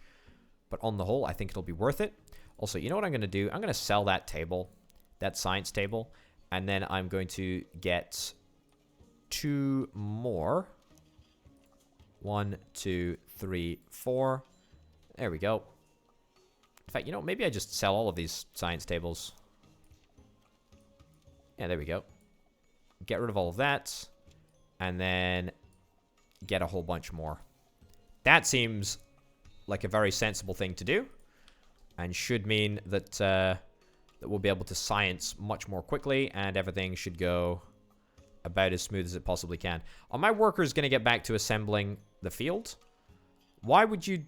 But on the whole, I think it'll be worth it. Also, you know what I'm going to do? I'm going to sell that table, that science table. And then I'm going to get 2 more. 1, 2, 3, 4. There we go. In fact, you know, maybe I just sell all of these science tables. Yeah, there we go. Get rid of all of that. And then get a whole bunch more. That seems like a very sensible thing to do. And should mean that, that we'll be able to science much more quickly. And everything should go about as smooth as it possibly can. Are my workers going to get back to assembling the field? Why would you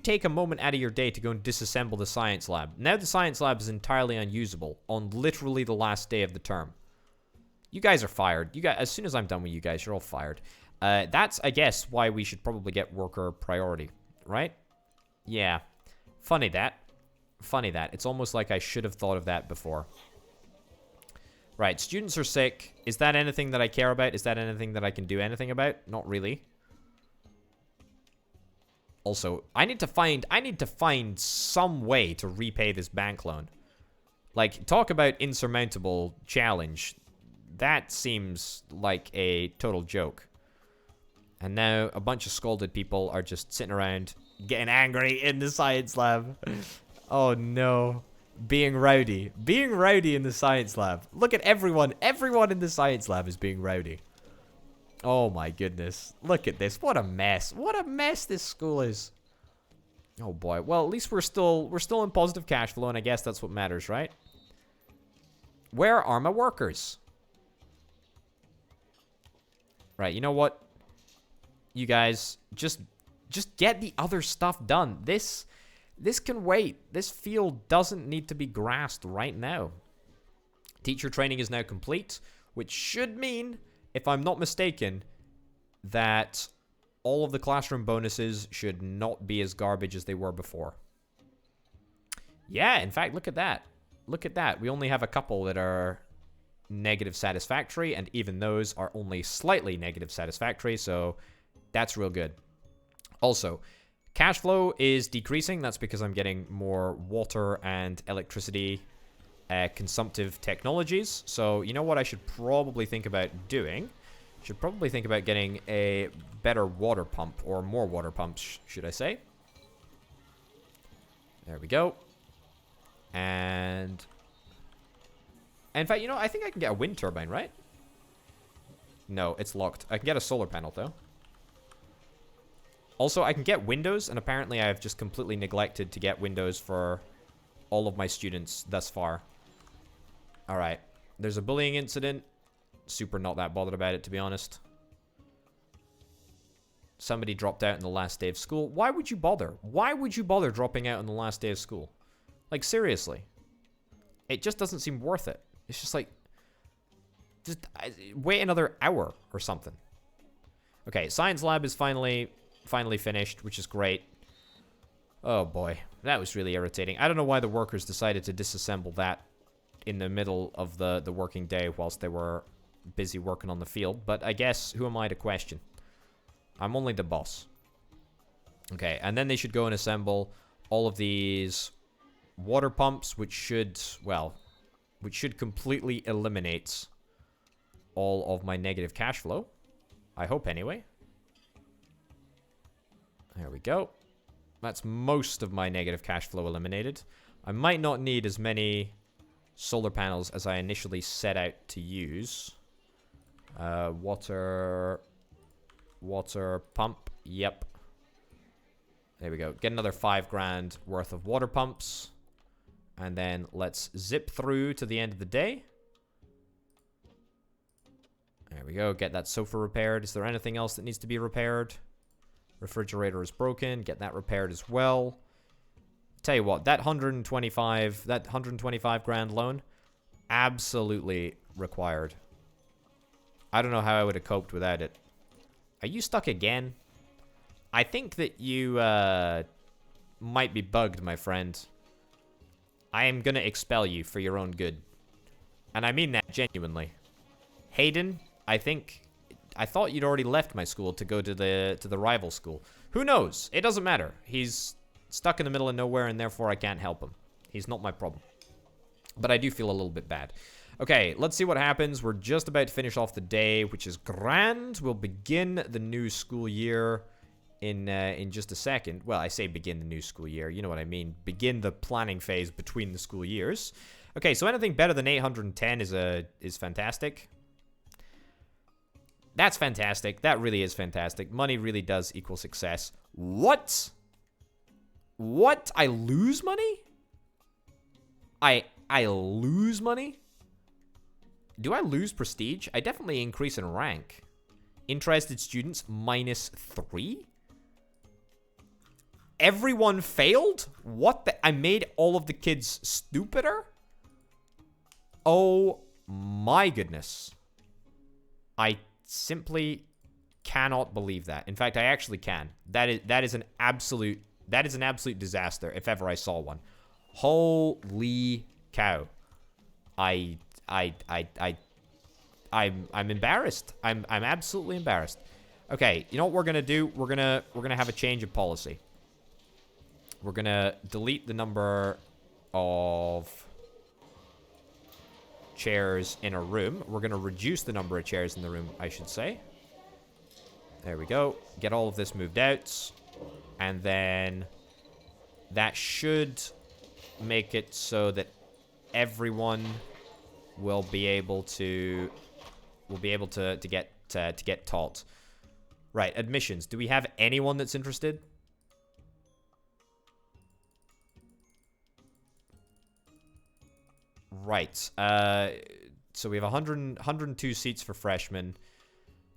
take a moment out of your day to go and disassemble the science lab? Now the science lab is entirely unusable on literally the last day of the term. You guys are fired. You guys, as soon as I'm done with you guys, you're all fired. That's, I guess, why we should probably get worker priority, right? Yeah. Funny that. Funny that. It's almost like I should have thought of that before. Right, students are sick. Is that anything that I care about? Is that anything that I can do anything about? Not really. Also, I need to find some way to repay this bank loan. Like, talk about insurmountable challenge. That seems like a total joke. And now a bunch of scolded people are just sitting around getting angry in the science lab. Oh no. Being rowdy. Being rowdy in the science lab. Look at everyone. Everyone in the science lab is being rowdy. Oh my goodness. Look at this. What a mess. What a mess this school is. Oh boy. Well, at least we're still in positive cash flow, and I guess that's what matters, right? Where are my workers? Right, you know what? You guys, just get the other stuff done. This can wait. This field doesn't need to be grassed right now. Teacher training is now complete, which should mean, if I'm not mistaken, that all of the classroom bonuses should not be as garbage as they were before. Yeah, in fact, look at that. Look at that. We only have a couple that are negative satisfactory, and even those are only slightly negative satisfactory, so that's real good. Also, cash flow is decreasing. That's because I'm getting more water and electricity consumptive technologies. So, you know what I should probably think about doing? Should probably think about getting a better water pump, or more water pumps, should I say. There we go. And in fact, you know, I think I can get a wind turbine, right? No, it's locked. I can get a solar panel, though. Also, I can get windows, and apparently I've just completely neglected to get windows for all of my students thus far. Alright. There's a bullying incident. Super not that bothered about it, to be honest. Somebody dropped out on the last day of school. Why would you bother? Why would you bother dropping out on the last day of school? Like, seriously. It just doesn't seem worth it. It's just like, just wait another hour or something. Okay, science lab is finally finished, which is great. Oh boy, that was really irritating. I don't know why the workers decided to disassemble that in the middle of the working day whilst they were busy working on the field, but I guess, who am I to question? I'm only the boss. Okay, and then they should go and assemble all of these water pumps, which should, well, which should completely eliminate all of my negative cash flow. I hope, anyway. There we go. That's most of my negative cash flow eliminated. I might not need as many solar panels as I initially set out to use. Water pump. Yep. There we go. Get another 5 grand worth of water pumps. And then let's zip through to the end of the day. There we go. Get that sofa repaired. Is there anything else that needs to be repaired? Refrigerator is broken. Get that repaired as well. Tell you what, that 125 grand loan, absolutely required. I don't know how I would have coped without it. Are you stuck again? I think that you might be bugged, my friend. I am gonna expel you for your own good. And I mean that genuinely. Hayden, I thought you'd already left my school to go to the rival school. Who knows? It doesn't matter. He's stuck in the middle of nowhere, and therefore I can't help him. He's not my problem. But I do feel a little bit bad. Okay, let's see what happens. We're just about to finish off the day, which is grand. We'll begin the new school year in just a second. Well, I say begin the new school year. You know what I mean. Begin the planning phase between the school years. Okay, so anything better than 810 is fantastic. That's fantastic. That really is fantastic. Money really does equal success. What? What? I lose money? I lose money? Do I lose prestige? I definitely increase in rank. Interested students, -3? Everyone failed? What the? I made all of the kids stupider? Oh my goodness. I simply cannot believe that. In fact, I actually can. That is an absolute disaster if ever I saw one. Holy cow. I'm embarrassed. I'm absolutely embarrassed. Okay, you know what we're gonna do? We're gonna have a change of policy. We're gonna delete the number of chairs in a room. We're gonna reduce the number of chairs in the room, I should say. There we go. Get all of this moved out. And then that should make it so that everyone will be able to get taught. Right, admissions. Do we have anyone that's interested? Right. So we have 102 seats for freshmen.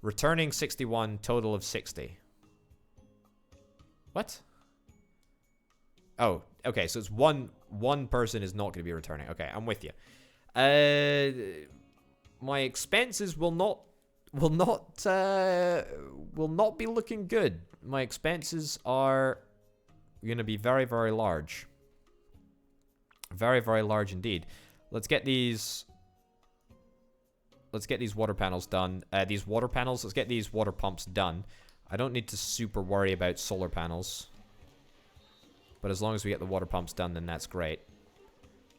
Returning 61, total of 60. What? Oh, okay. So it's one person is not going to be returning. Okay, I'm with you. My expenses will not be looking good. My expenses are going to be very, very large. Very, very large indeed. Let's get these water panels done. Let's get these water pumps done. I don't need to super worry about solar panels. But as long as we get the water pumps done, then that's great.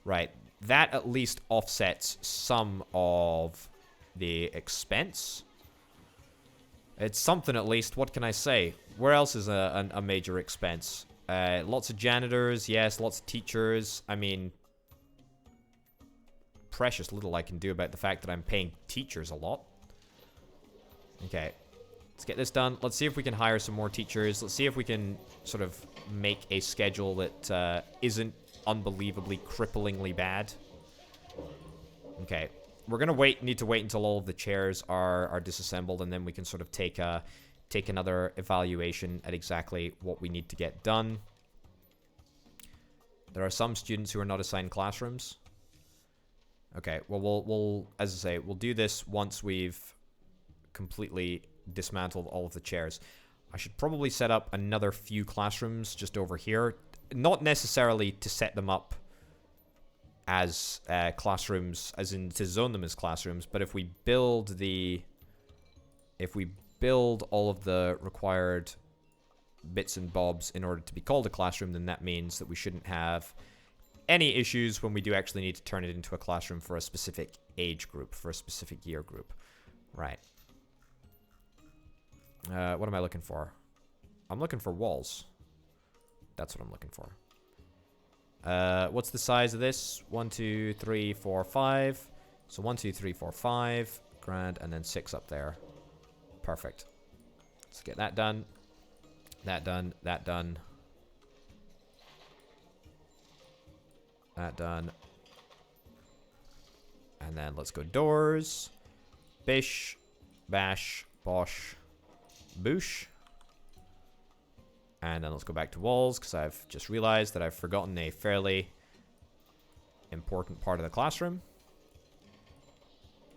Right. That at least offsets some of the expense. It's something at least. What can I say? Where else is a major expense? Lots of janitors. Yes, lots of teachers. I mean, precious little I can do about the fact that I'm paying teachers a lot. Okay. Let's get this done. Let's see if we can hire some more teachers. Let's see if we can sort of make a schedule that isn't unbelievably, cripplingly bad. Okay. We're going to need to wait until all of the chairs are disassembled, and then we can sort of take another evaluation at exactly what we need to get done. There are some students who are not assigned classrooms. Okay, well, we'll as I say, we'll do this once we've completely dismantled all of the chairs. I should probably set up another few classrooms just over here. Not necessarily to set them up as classrooms, as in to zone them as classrooms, but if we build all of the required bits and bobs in order to be called a classroom, then that means that we shouldn't have any issues when we do actually need to turn it into a classroom for a specific age group, for a specific year group. Right. What am I looking for? I'm looking for walls. That's what I'm looking for. What's the size of this? 1, 2, 3, 4, 5. So 1, 2, 3, 4, 5. Grand, and then 6 up there. Perfect. Let's get that done. That done. That done. That done. And then let's go doors. Bish. Bash. Bosh. Boosh. And then let's go back to walls, because I've just realized that I've forgotten a fairly important part of the classroom.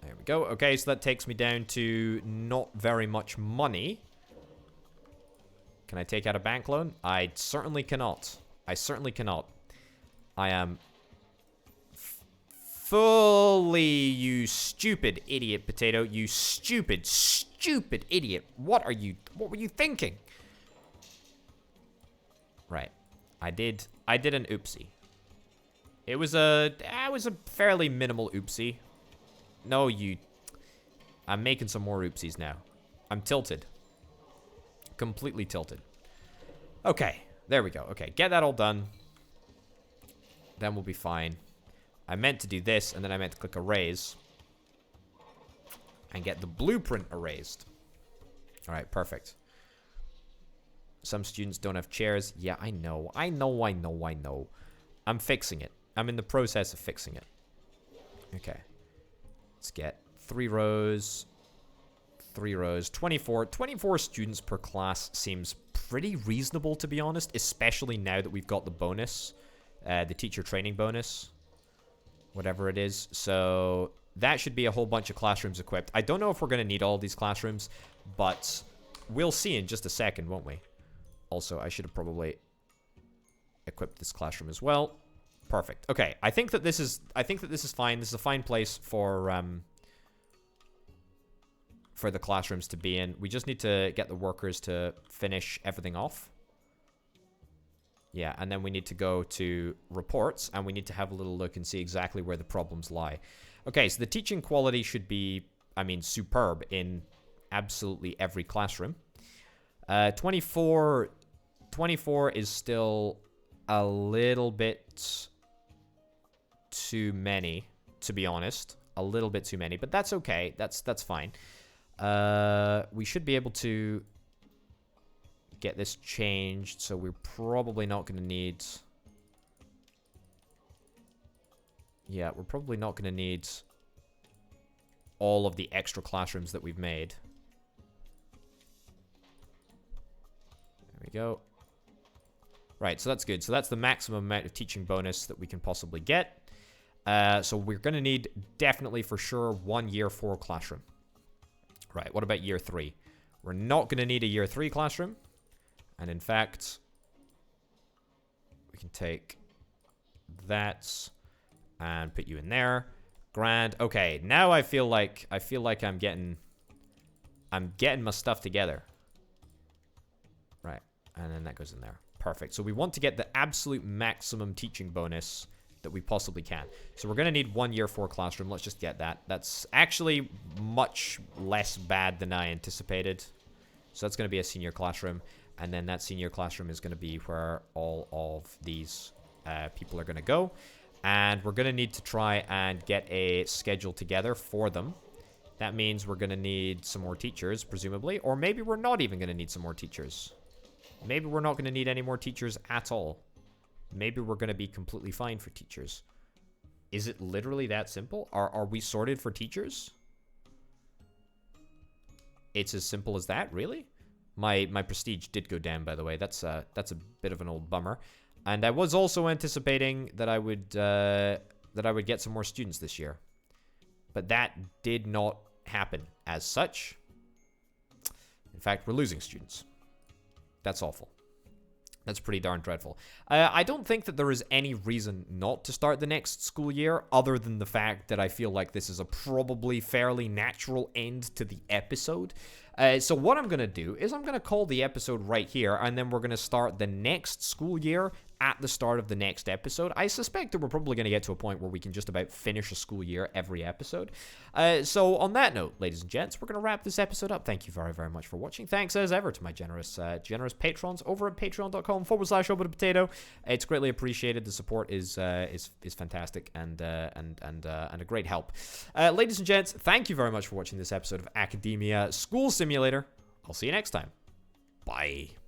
There we go. Okay, so that takes me down to not very much money. Can I take out a bank loan? I certainly cannot. I certainly cannot. I am fully, you stupid idiot potato. You stupid, stupid idiot. What were you thinking? Right. I did an oopsie. It was a fairly minimal oopsie. No, I'm making some more oopsies now. I'm tilted. Completely tilted. Okay, there we go. Okay, get that all done. Then we'll be fine. I meant to do this, and then I meant to click erase. And get the blueprint erased. Alright, perfect. Some students don't have chairs. Yeah, I know. I know. I'm fixing it. I'm in the process of fixing it. Okay. Let's get 3 rows. 3 rows. 24 students per class seems pretty reasonable, to be honest. Especially now that we've got the bonus. The teacher training bonus. Whatever it is. So that should be a whole bunch of classrooms equipped. I don't know if we're going to need all these classrooms. But we'll see in just a second, won't we? Also, I should have probably equipped this classroom as well. Perfect. Okay, I think that this is fine. This is a fine place for the classrooms to be in. We just need to get the workers to finish everything off. Yeah, and then we need to go to reports, and we need to have a little look and see exactly where the problems lie. Okay, so the teaching quality should be, I mean, superb in absolutely every classroom. 24 is still a little bit too many, to be honest. A little bit too many, but that's okay. That's fine. We should be able to get this changed, so we're probably not going to need... Yeah, we're probably not going to need all of the extra classrooms that we've made. There we go. Right, so that's good. So that's the maximum amount of teaching bonus that we can possibly get. So we're going to need, definitely for sure, 1 year 4 classroom. Right, what about year 3? We're not going to need a year 3 classroom. And in fact, we can take that and put you in there. Grand. Okay, now I feel like I'm getting my stuff together. Right, and then that goes in there. Perfect. So we want to get the absolute maximum teaching bonus that we possibly can. So we're going to need 1 year 4 classroom. Let's just get that. That's actually much less bad than I anticipated. So that's going to be a senior classroom. And then that senior classroom is going to be where all of these people are going to go. And we're going to need to try and get a schedule together for them. That means we're going to need some more teachers, presumably. Or maybe we're not even going to need some more teachers. Maybe we're not going to need any more teachers at all. Maybe we're going to be completely fine for teachers. Is it literally that simple? Are we sorted for teachers? It's as simple as that, really? My prestige did go down, by the way. That's a bit of an old bummer. And I was also anticipating that I would get some more students this year. But that did not happen as such. In fact, we're losing students. That's awful. That's pretty darn dreadful. I don't think that there is any reason not to start the next school year, other than the fact that I feel like this is a probably fairly natural end to the episode. So what I'm going to do is I'm going to call the episode right here, and then we're going to start the next school year at the start of the next episode. I suspect that we're probably going to get to a point where we can just about finish a school year every episode. So on that note, ladies and gents, we're going to wrap this episode up. Thank you very, very much for watching. Thanks as ever to my generous patrons over at patreon.com/Orbital. It's greatly appreciated. The support is fantastic and a great help. Ladies and gents, thank you very much for watching this episode of Academia School Simulator. I'll see you next time. Bye.